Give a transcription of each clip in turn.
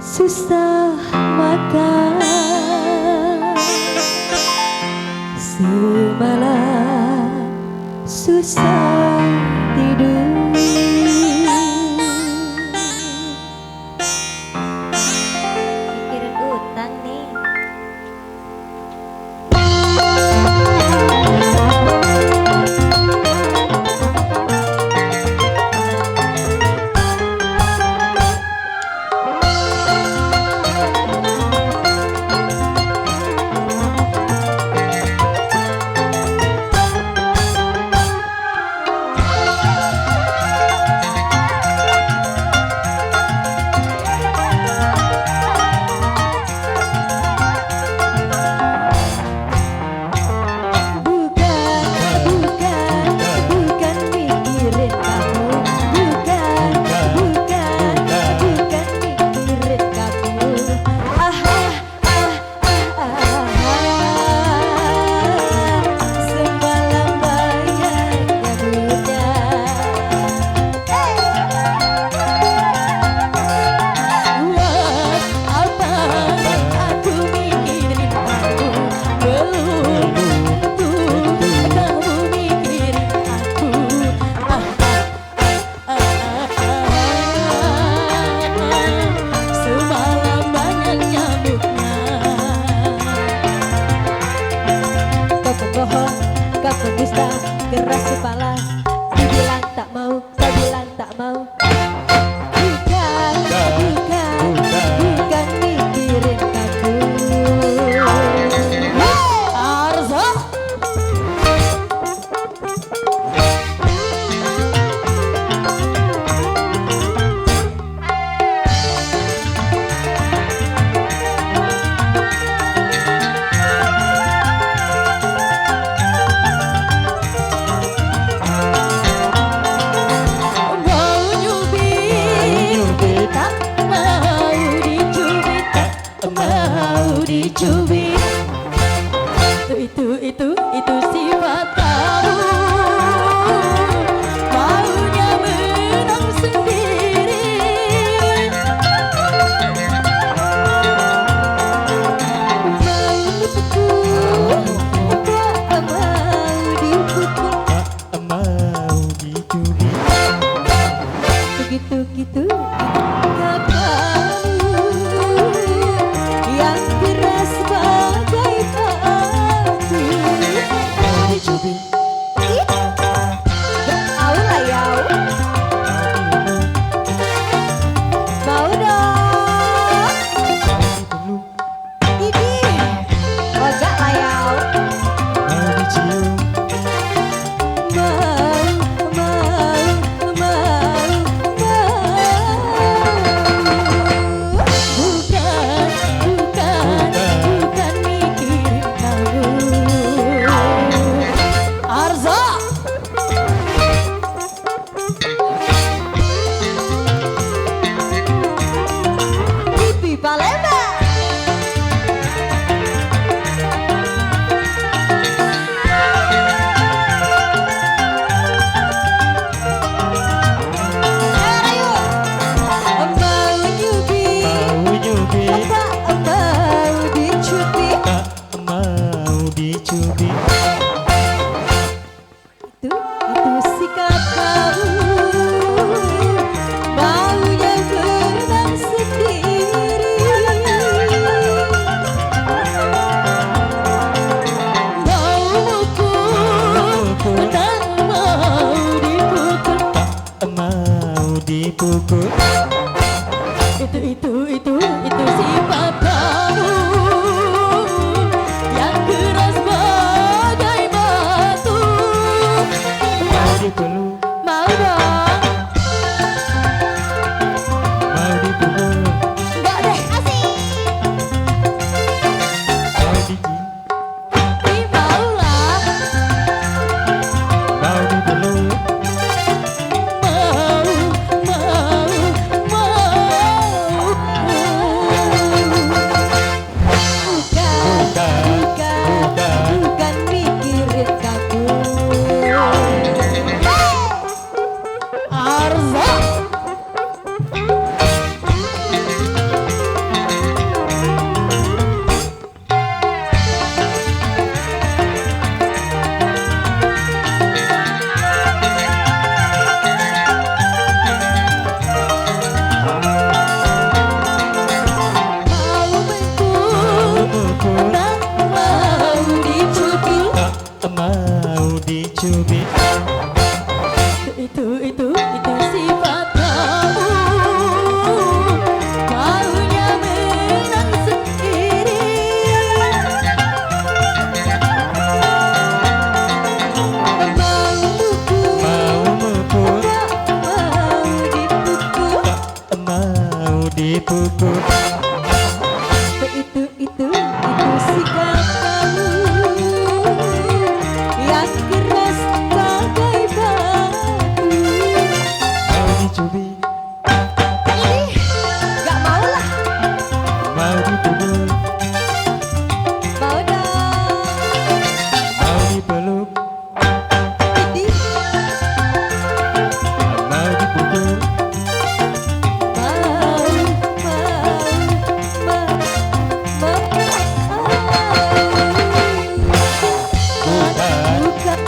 susah makan, semalam susah tidur. Mikirin utang nih. Keras kepala, dibilang tak mau, kau bilang tak mau. Bukan mikirin kamu. Arzo. Dicubit, itu sifat kamu, maunya menang sendiri. Mau dicubit, gitu yang keras bagai batu. Dicubit, mau lah ya, mau dong. Ini ojak lah ya. Mau dicium, itu sikap kamu, maunya menang sendiri. Mau mukul, tak mau dipukul, mau dipukul. Itu sifat kamu yang keras bagai batu. Mau dipeluk, mau dong. Mau dipukul, enggak deh, asik. Mau dicium, mau lah. Mau dipeluk, mau. dipukul. Itu sikap kamu yang keras bagai batu. Mau dicubit, Ih, gak mau lah. mau dipukul, Mau dong. mau dipeluk, Idih, mau dipukul.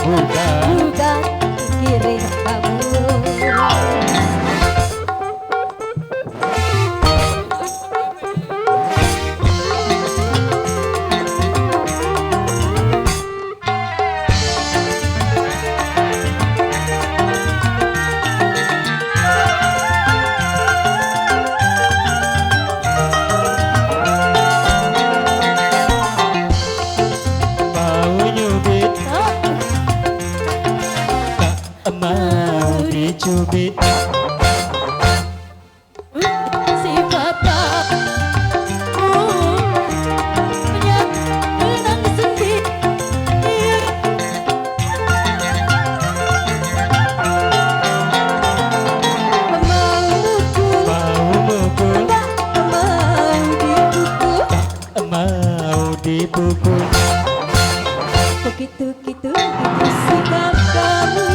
bukan kirim kamu. Mau nyubit, mau dicubit. Si bapak punya benang sendiri. Mau mukul, Mau mukul, mau dipukul. mau dipukul. Begitu sikap kamu